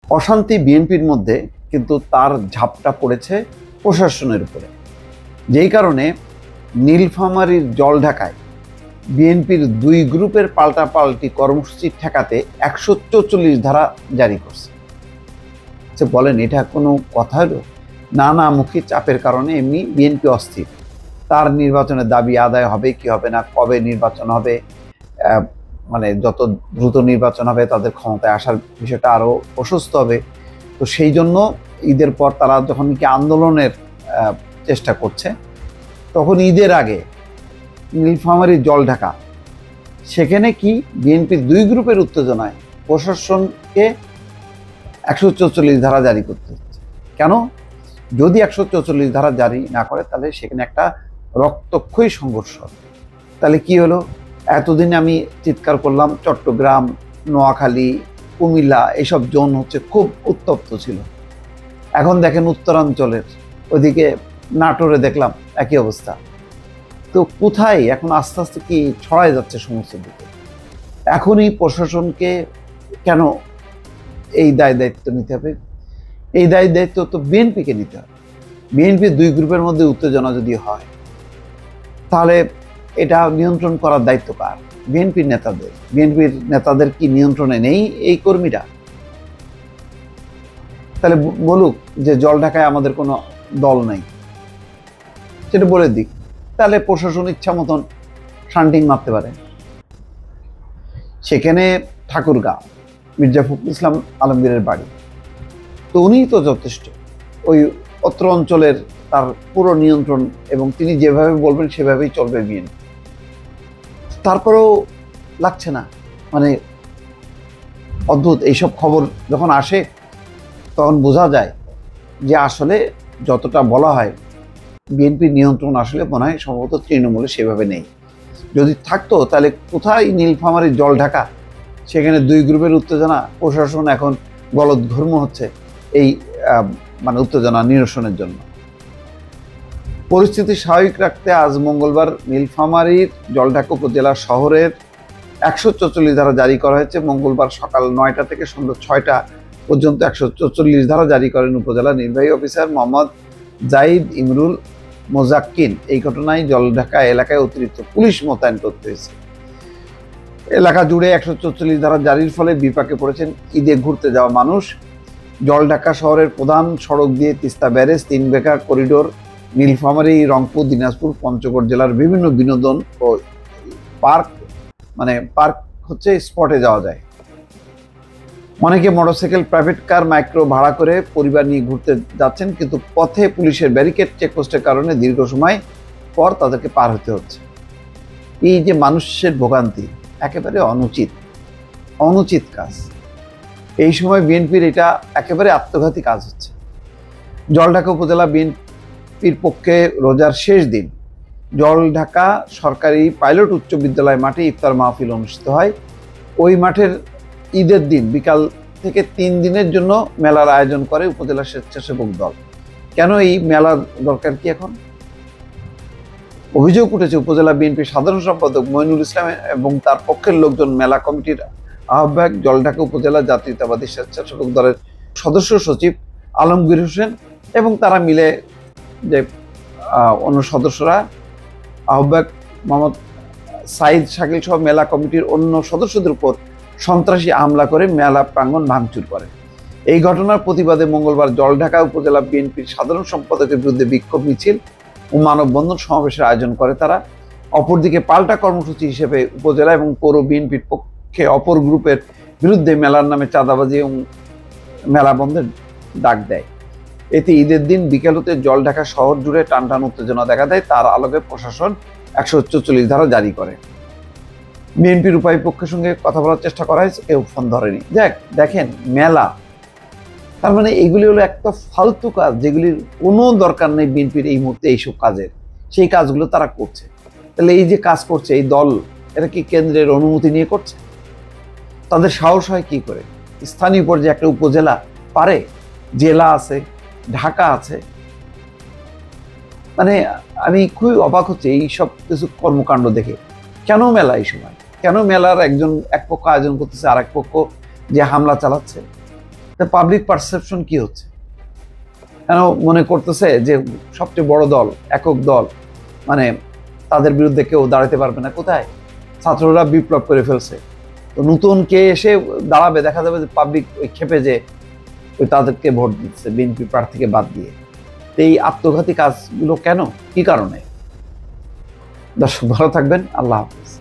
অশান্তি বিএনপির মধ্যে, কিন্তু তার ঝাপটা পড়েছে প্রশাসনের উপরে। যেই কারণে নীলফামারীর জলঢাকায় বিএনপির দুই গ্রুপের পাল্টাপাল্টি কর্মসূচি ঠেকাতে 144 ধারা জারি করছে। বলেন এটা কোনো কথা হলো? নানামুখী চাপের কারণে এমনি বিএনপি অস্থির। তার নির্বাচনের দাবি আদায় হবে কি হবে না, কবে নির্বাচন হবে, মানে যত দ্রুত নির্বাচন হবে তাদের ক্ষমতায় আসার বিষয়টা আরও অসুস্থ হবে। তো সেই জন্য ঈদের পর তারা যখন কি আন্দোলনের চেষ্টা করছে, তখন ঈদের আগে নীলফামারীর জলঢাকা, সেখানে কি বিএনপির দুই গ্রুপের উত্তেজনায় প্রশাসনকে 144 ধারা জারি করতে হচ্ছে। কেন? যদি 144 ধারা জারি না করে তাহলে সেখানে একটা রক্তক্ষয়ী সংঘর্ষ হবে। তাহলে কি হলো? এতদিন আমি চিৎকার করলাম চট্টগ্রাম, নোয়াখালী, কুমিল্লা এইসব জোন হচ্ছে খুব উত্তপ্ত ছিল। এখন দেখেন উত্তরাঞ্চলের ওদিকে নাটোরে দেখলাম একই অবস্থা। তো কোথায় এখন আস্তে আস্তে কি ছড়ায় যাচ্ছে সমস্ত দিকে। এখনই প্রশাসনকে কেন এই দায় দায়িত্ব নিতে হবে? এই দায় দায়িত্ব তো বিএনপিকে নিতে হবে। বিএনপির দুই গ্রুপের মধ্যে উত্তেজনা যদি হয়, তাহলে এটা নিয়ন্ত্রণ করার দায়িত্ব কার? বিএনপির নেতাদের। বিএনপির নেতাদের কি নিয়ন্ত্রণে নেই এই কর্মীরা? তাহলে বলুক যে জলঢাকায় আমাদের কোনো দল নাই, সেটা বলে দিক, তাহলে প্রশাসন ইচ্ছা মতন শান্টিং মারতে পারে। সেখানে ঠাকুরগাঁও, মির্জা ফখরুল ইসলাম আলমগীরের বাড়ি, তো উনিই তো যথেষ্ট। ওই অত্র অঞ্চলের তার পুরো নিয়ন্ত্রণ, এবং তিনি যেভাবে বলবেন সেভাবেই চলবে বিএনপি। তারপরেও লাগছে না, মানে অদ্ভুত। এইসব খবর যখন আসে তখন বোঝা যায় যে আসলে যতটা বলা হয় বিএনপির নিয়ন্ত্রণ আসলে মনে হয় সম্ভবত তৃণমূলে সেভাবে নেই। যদি থাকতো তাহলে কোথায় নীলফামারীর জলঢাকা, সেখানে দুই গ্রুপের উত্তেজনা, প্রশাসন এখন গলদঘর্ম হচ্ছে এই মানে উত্তেজনা নিরসনের জন্য। পরিস্থিতি স্বাভাবিক রাখতে আজ মঙ্গলবার নীলফামারীর জলঢাকা উপজেলা শহরের 144 ধারা জারি করা হয়েছে। মঙ্গলবার সকাল 9টা থেকে সন্ধ্যা 6টা পর্যন্ত 144 ধারা জারি করেন উপজেলা নির্বাহী অফিসার মোহাম্মদ জাহিদ ইমরুল মোজাক্কিন। এই ঘটনায় জলঢাকা এলাকায় অতিরিক্ত পুলিশ মোতায়েন করতে হয়েছে। এলাকা জুড়ে 144 ধারা জারির ফলে বিপাকে পড়েছেন ঈদে ঘুরতে যাওয়া মানুষ। জলঢাকা শহরের প্রধান সড়ক দিয়ে তিস্তা ব্যারেজ, 3 বেকা করিডোর, নীলফামারী, রংপুর, দিনাজপুর, পঞ্চগড় জেলার বিভিন্ন বিনোদন ও পার্ক, মানে পার্ক হচ্ছে স্পটে যাওয়া যায়। অনেকে মোটরসাইকেল, প্রাইভেট কার, মাইক্রো ভাড়া করে পরিবার নিয়ে ঘুরতে যাচ্ছেন, কিন্তু পথে পুলিশের ব্যারিকেড, চেকপোস্টের কারণে দীর্ঘ সময় পর তাদেরকে পার হতে হচ্ছে। এই যে মানুষের ভোগান্তি, একেবারে অনুচিত কাজ। এই সময় বিএনপির এটা একেবারে আত্মঘাতী কাজ হচ্ছে। জলঢাকা উপজেলা বিএনপির পক্ষে রোজার শেষ দিন জলঢাকা সরকারি পাইলট উচ্চ বিদ্যালয় মাঠে ইফতার মাহফিল অনুষ্ঠিত হয়। ওই মাঠের ঈদের দিন বিকাল থেকে 3 দিনের জন্য মেলার আয়োজন করে উপজেলা স্বেচ্ছাসেবক দল। কেন এই মেলার দরকার কি এখন? অভিযোগ উঠেছে উপজেলা বিএনপির সাধারণ সম্পাদক মইনুল ইসলাম এবং তার পক্ষের লোকজন, মেলা কমিটির আহ্বায়ক, জলঢাকা উপজেলা জাতীয়তাবাদী স্বেচ্ছাসেবক দলের সদস্য সচিব আলমগীর হোসেন এবং তারা মিলে, যে অন্য সদস্যরা, আহ্বায়ক মোহাম্মদ সাইদ শাকিল সহ মেলা কমিটির অন্য সদস্যদের উপর সন্ত্রাসী হামলা করে মেলা প্রাঙ্গণ ভাঙচুর করে। এই ঘটনার প্রতিবাদে মঙ্গলবার জলঢাকা উপজেলা বিএনপির সাধারণ সম্পাদকের বিরুদ্ধে বিক্ষোভ মিছিল ও মানববন্ধন সমাবেশের আয়োজন করে তারা। অপরদিকে পাল্টা কর্মসূচি হিসেবে উপজেলা এবং পৌর বিএনপির পক্ষে অপর গ্রুপের বিরুদ্ধে মেলার নামে চাঁদাবাজি এবং মেলা বন্ধের ডাক দেয়। এতে ঈদের দিন বিকেল হতে জলঢাকা শহর জুড়ে টানটান উত্তেজনা দেখা দেয়। তার আলোকে প্রশাসন 144 ধারা জারি করে। বিএনপির উপায়ী পক্ষের সঙ্গে কথা বলার চেষ্টা করা হয়েছে, কেউ ফোন ধরেনি। দেখেন মেলা, তার মানে এগুলি হলো একটা ফালতু কাজ, যেগুলির কোনো দরকার নেই বিএনপির এই মুহূর্তে এইসব কাজের। সেই কাজগুলো তারা করছে। তাহলে এই যে কাজ করছে এই দল, এটা কি কেন্দ্রের অনুমতি নিয়ে করছে? তাদের সাহস হয় কি করে? স্থানীয় পর্যায়ে একটা উপজেলা পারে, জেলা আছে, ঢাকা আছে। মানে আমি খুবই অবাক হচ্ছে এই সব কিছু কর্মকাণ্ড দেখে। কেন মেলা এই সময়? কেন মেলার এক পক্ষ আয়োজন করতেছে, আর এক পক্ষ যে হামলা চালাচ্ছে? পাবলিক পারসেপশন কি হচ্ছে? কেন মনে করতেছে যে সবচেয়ে বড় দল, একক দল, মানে তাদের বিরুদ্ধে কেউ দাঁড়াতে পারবে না? কোথায়? ছাত্ররা বিপ্লব করে ফেলছে, তো নতুন কে এসে দাঁড়াবে? দেখা যাবে যে পাবলিক ওই ক্ষেপে যে ওই তাদেরকে ভোট দিচ্ছে বিএনপি প্রার্থীকে বাদ দিয়ে। তো এই আত্মঘাতী কাজগুলো কেন, কি কারণে? দর্শক ভালো থাকবেন, আল্লাহ হাফিজ।